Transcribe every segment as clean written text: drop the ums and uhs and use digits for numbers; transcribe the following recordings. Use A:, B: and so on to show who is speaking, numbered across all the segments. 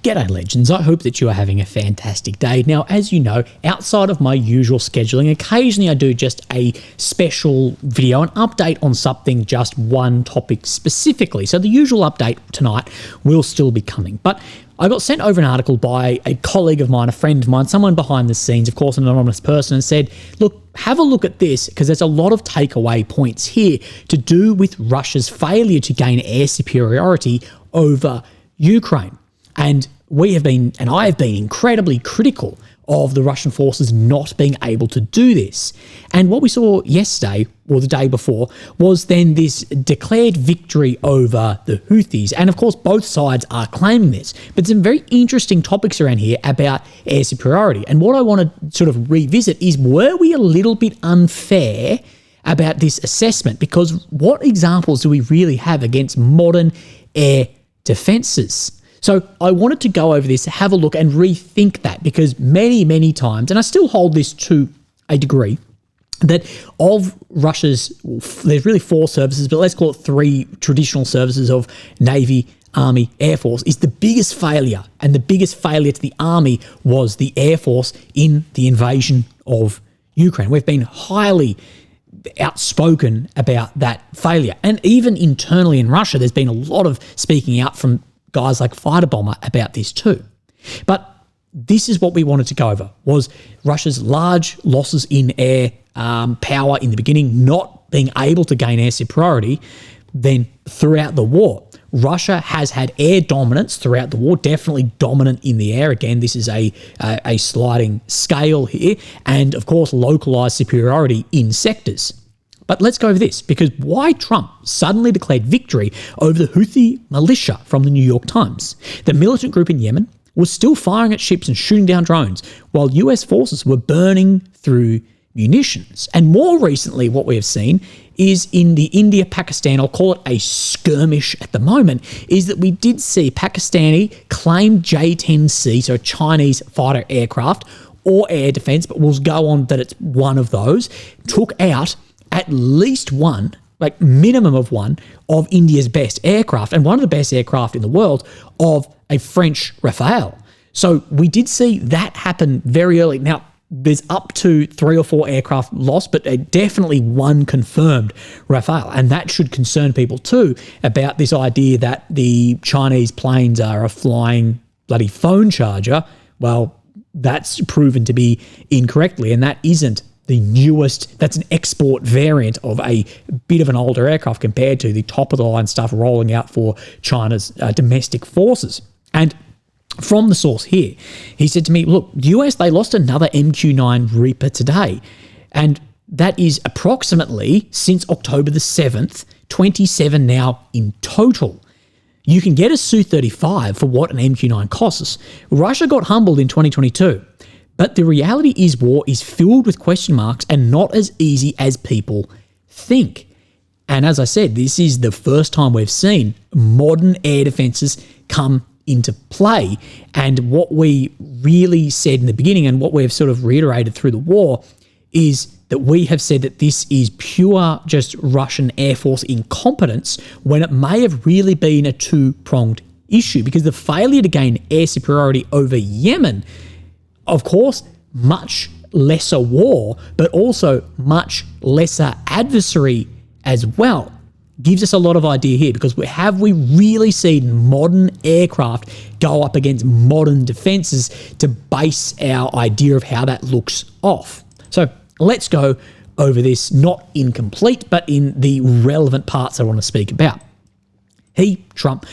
A: G'day legends, I hope that you are having a fantastic day. Now, as you know, outside of my usual scheduling, occasionally I do just a special video, an update on something, just one topic specifically. So the usual update tonight will still be coming. But I got sent over an article by a colleague of mine, a friend of mine, someone behind the scenes, of course an anonymous person, and said, look, have a look at this because there's a lot of takeaway points here to do with Russia's failure to gain air superiority over Ukraine. And we have been, and I have been, incredibly critical of the Russian forces not being able to do this. And what we saw yesterday, or the day before, was then this declared victory over the Houthis. And of course, both sides are claiming this. But some very interesting topics around here about air superiority. And what I want to sort of revisit is, were we a little bit unfair about this assessment? Because what examples do we really have against modern air defences? So I wanted to go over this, have a look and rethink that, because many, many times, and I still hold this to a degree, that of Russia's, there's really four services, but let's call it three traditional services of Navy, Army, Air Force, is the biggest failure. And the biggest failure to the Army was the Air Force in the invasion of Ukraine. We've been highly outspoken about that failure. And even internally in Russia, there's been a lot of speaking out from guys like Fighter Bomber about this too. But this is what we wanted to go over, was Russia's large losses in air power in the beginning, not being able to gain air superiority, then throughout the war. Russia has had air dominance throughout the war, definitely dominant in the air. Again, this is a sliding scale here, and of course localized superiority in sectors. But let's go over this, because why Trump suddenly declared victory over the Houthi militia from the New York Times. The militant group in Yemen was still firing at ships and shooting down drones, while US forces were burning through munitions. And more recently, what we have seen is in the India-Pakistan, I'll call it a skirmish at the moment, is that we did see Pakistani claim J-10C, so a Chinese fighter aircraft or air defense, but we'll go on that it's one of those, took out at least one, like minimum of one, of India's best aircraft, and one of the best aircraft in the world, of a French Rafale. So we did see that happen very early. Now, there's up to 3 or 4 aircraft lost, but definitely one confirmed Rafale. And that should concern people too about this idea that the Chinese planes are a flying bloody phone charger. Well, that's proven to be incorrectly, and that isn't the newest, that's an export variant of a bit of an older aircraft compared to the top-of-the-line stuff rolling out for China's domestic forces. And from the source here, he said to me, look, the US, they lost another MQ-9 Reaper today, and that is approximately, since October the 7th, 27 now in total. You can get a Su-35 for what an MQ-9 costs. Russia got humbled in 2022. But the reality is war is filled with question marks and not as easy as people think. And as I said, this is the first time we've seen modern air defences come into play. And what we really said in the beginning, and what we've sort of reiterated through the war, is that we have said that this is pure just Russian Air Force incompetence, when it may have really been a two-pronged issue. Because the failure to gain air superiority over Yemen, of course, much lesser war, but also much lesser adversary as well, gives us a lot of idea here, because have we really seen modern aircraft go up against modern defences to base our idea of how that looks off? So let's go over this, not incomplete, but in the relevant parts I want to speak about. Trump,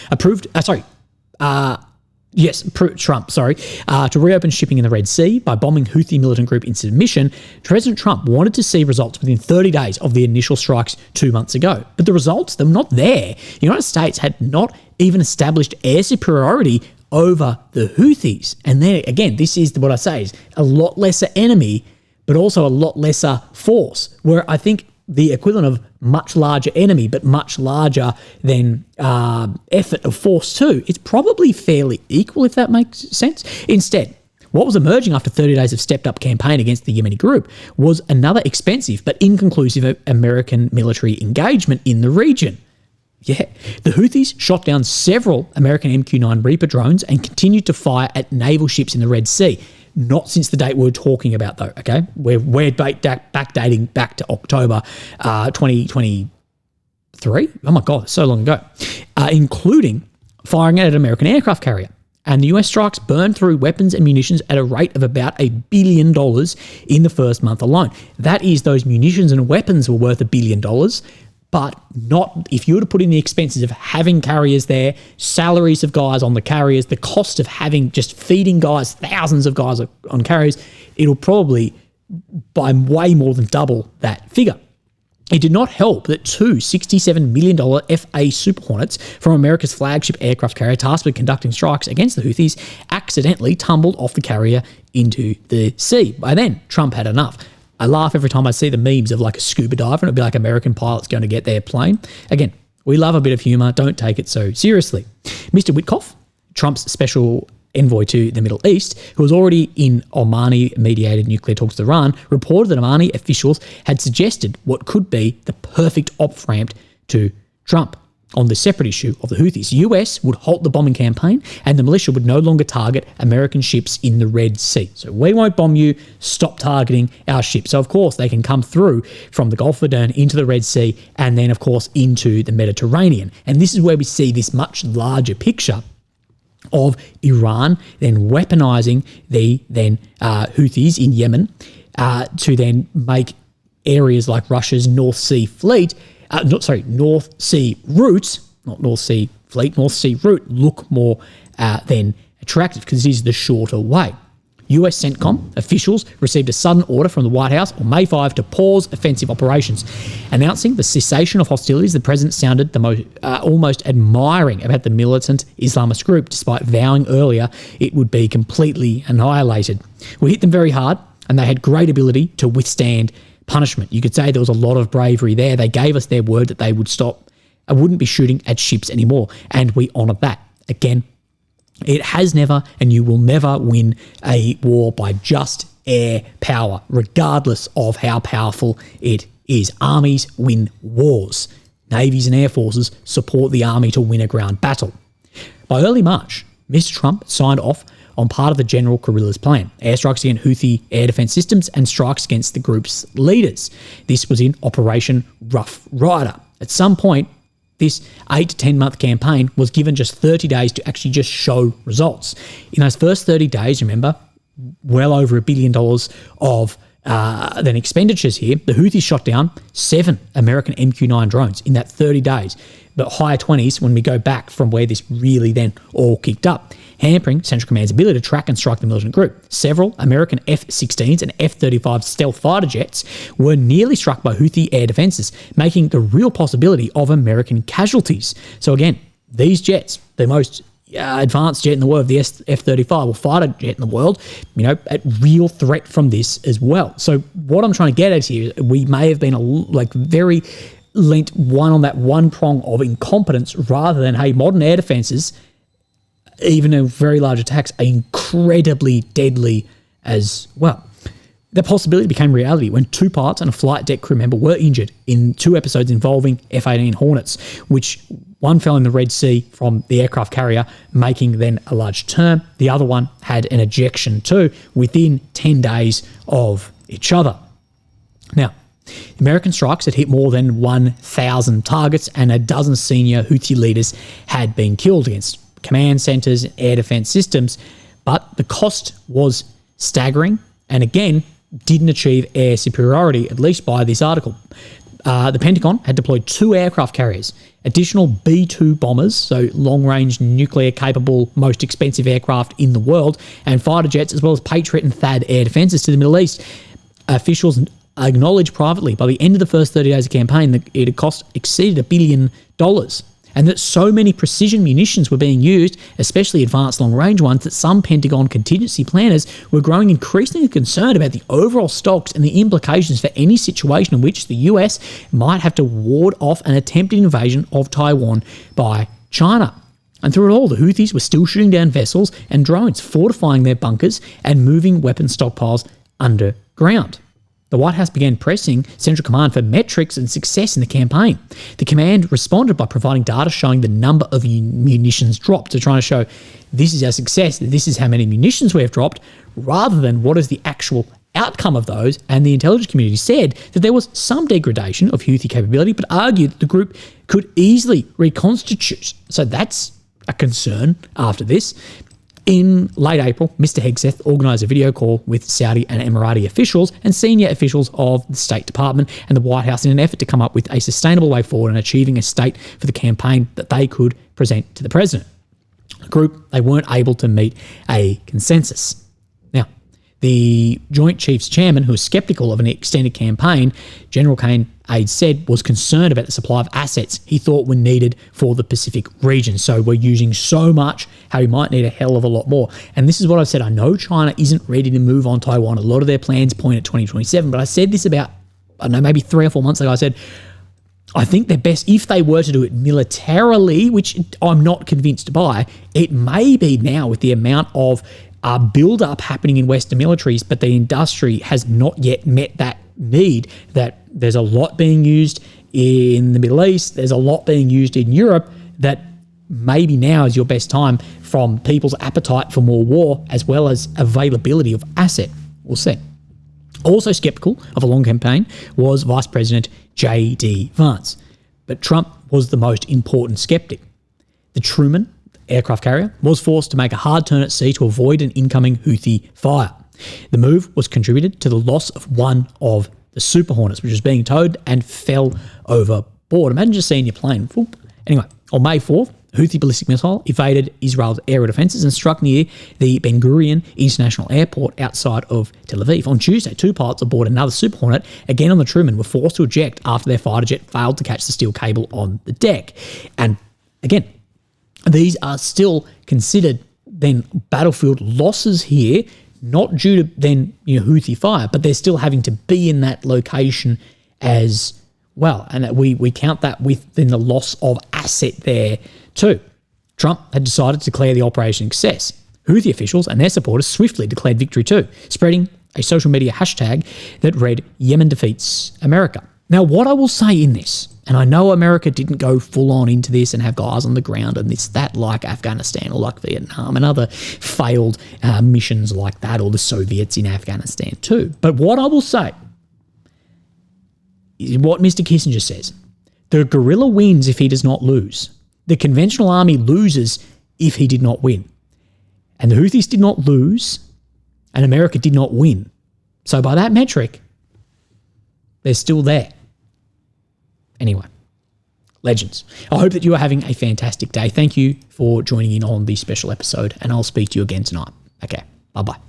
A: to reopen shipping in the Red Sea by bombing Houthi militant group in submission. President Trump wanted to see results within 30 days of the initial strikes 2 months ago. But the results, they're not there. The United States had not even established air superiority over the Houthis. And then again, this is what I say, is a lot lesser enemy, but also a lot lesser force, where I think the equivalent of much larger enemy, but much larger than effort of force too, it's probably fairly equal, if that makes sense. Instead, what was emerging after 30 days of stepped-up campaign against the Yemeni group was another expensive but inconclusive American military engagement in the region. Yeah, the Houthis shot down several American MQ-9 Reaper drones and continued to fire at naval ships in the Red Sea. Not since the date we're talking about, though, okay? We're backdating back to October 2023. Oh, my God, so long ago. Including firing at an American aircraft carrier. And the US strikes burned through weapons and munitions at a rate of about $1 billion in the first month alone. That is, those munitions and weapons were worth $1 billion, but not if you were to put in the expenses of having carriers there, salaries of guys on the carriers, the cost of having just feeding guys, thousands of guys on carriers, it'll probably by way more than double that figure. It did not help that two $67 million FA Super Hornets from America's flagship aircraft carrier tasked with conducting strikes against the Houthis accidentally tumbled off the carrier into the sea. By then, Trump had enough. I laugh every time I see the memes of like a scuba diver and it'd be like American pilots going to get their plane. Again, we love a bit of humour. Don't take it so seriously. Mr. Witkoff, Trump's special envoy to the Middle East, who was already in Omani-mediated nuclear talks with Iran, reported that Omani officials had suggested what could be the perfect off-ramp to Trump on the separate issue of the Houthis. The US would halt the bombing campaign and the militia would no longer target American ships in the Red Sea. So we won't bomb you, stop targeting our ships. So of course they can come through from the Gulf of Aden into the Red Sea and then of course into the Mediterranean. And this is where we see this much larger picture of Iran then weaponizing the Houthis in Yemen to then make areas like Russia's North Sea fleet, North Sea route, not North Sea fleet, North Sea route look more than attractive because it is the shorter way. US CENTCOM officials received a sudden order from the White House on May 5 to pause offensive operations. Announcing the cessation of hostilities, the president sounded the most almost admiring about the militant Islamist group, despite vowing earlier it would be completely annihilated. We hit them very hard, and they had great ability to withstand punishment. You could say there was a lot of bravery there. They gave us their word that they would stop. I wouldn't be shooting at ships anymore, and we honoured that. Again, it has never and you will never win a war by just air power, regardless of how powerful it is. Armies win wars. Navies and air forces support the army to win a ground battle. By early March, Mr. Trump signed off on part of the general guerrillas plan, airstrikes against Houthi air defense systems and strikes against the group's leaders. This was in Operation Rough Rider. At some point, this 8 to 10 month campaign was given just 30 days to actually just show results. In those first 30 days, remember, well over $1 billion of then expenditures here. The Houthis shot down 7 American MQ-9 drones in that 30 days, but higher 20s when we go back from where this really then all kicked up, hampering Central Command's ability to track and strike the militant group. Several American F-16s and F-35 stealth fighter jets were nearly struck by Houthi air defenses, making the real possibility of American casualties. So again, these jets, the most advanced jet in the world, the F-35 or fighter jet in the world, at real threat from this as well. So what I'm trying to get at here, we may have been very lent one on that one prong of incompetence rather than, hey, modern air defenses, even in very large attacks, are incredibly deadly as well. The possibility became reality when 2 pilots and a flight deck crew member were injured in 2 episodes involving F-18 Hornets, which one fell in the Red Sea from the aircraft carrier, making then a large turn. The other one had an ejection too within 10 days of each other. Now, American strikes had hit more than 1,000 targets and a dozen senior Houthi leaders had been killed against command centres and air defence systems, but the cost was staggering and again didn't achieve air superiority, at least by this article. The Pentagon had deployed 2 aircraft carriers, additional B-2 bombers, so long-range nuclear-capable, most expensive aircraft in the world, and fighter jets, as well as Patriot and THAAD air defences to the Middle East. Officials acknowledged privately by the end of the first 30 days of the campaign that it had exceeded $1 billion, and that so many precision munitions were being used, especially advanced long-range ones, that some Pentagon contingency planners were growing increasingly concerned about the overall stocks and the implications for any situation in which the US might have to ward off an attempted invasion of Taiwan by China. And through it all, the Houthis were still shooting down vessels and drones, fortifying their bunkers and moving weapon stockpiles underground. The White House began pressing Central Command for metrics and success in the campaign. The command responded by providing data showing the number of munitions dropped, to trying to show this is our success, this is how many munitions we have dropped, rather than what is the actual outcome of those. And the intelligence community said that there was some degradation of Houthi capability, but argued that the group could easily reconstitute. So that's a concern after this. In late April, Mr. Hegseth organised a video call with Saudi and Emirati officials and senior officials of the State Department and the White House in an effort to come up with a sustainable way forward in achieving a state for the campaign that they could present to the president. The group, they weren't able to meet a consensus. Now, the Joint Chiefs Chairman, who was sceptical of an extended campaign, General Kane Aide said, was concerned about the supply of assets he thought were needed for the Pacific region. So we're using so much, how we might need a hell of a lot more. And this is what I've said. I know China isn't ready to move on Taiwan. A lot of their plans point at 2027, but I said this about, I don't know, maybe 3 or 4 months ago. I said, I think they're best, if they were to do it militarily, which I'm not convinced by, it may be now with the amount of build-up happening in Western militaries, but the industry has not yet met that need, that there's a lot being used in the Middle East, there's a lot being used in Europe, that maybe now is your best time from people's appetite for more war as well as availability of asset. We'll see. Also skeptical of a long campaign was Vice President J.D. Vance, but Trump was the most important skeptic. The Truman aircraft carrier was forced to make a hard turn at sea to avoid an incoming Houthi fire. The move was contributed to the loss of one of the Super Hornets, which was being towed and fell overboard. Imagine just seeing your plane. Whoop. Anyway, on May 4th, Houthi ballistic missile evaded Israel's aerial defences and struck near the Ben Gurion International Airport outside of Tel Aviv. On Tuesday, 2 pilots aboard another Super Hornet, again on the Truman, were forced to eject after their fighter jet failed to catch the steel cable on the deck. And again, these are still considered then battlefield losses here, not due to then Houthi fire, but they're still having to be in that location as well. And we count that within the loss of asset there too. Trump had decided to declare the operation a success. Houthi officials and their supporters swiftly declared victory too, spreading a social media hashtag that read, "Yemen defeats America." Now, what I will say in this, and I know America didn't go full on into this and have guys on the ground and this, that, like Afghanistan or like Vietnam and other failed missions like that, or the Soviets in Afghanistan too. But what I will say is what Mr. Kissinger says. The guerrilla wins if he does not lose. The conventional army loses if he did not win. And the Houthis did not lose, and America did not win. So by that metric, they're still there. Anyway, legends. I hope that you are having a fantastic day. Thank you for joining in on this special episode, and I'll speak to you again tonight. Okay, bye-bye.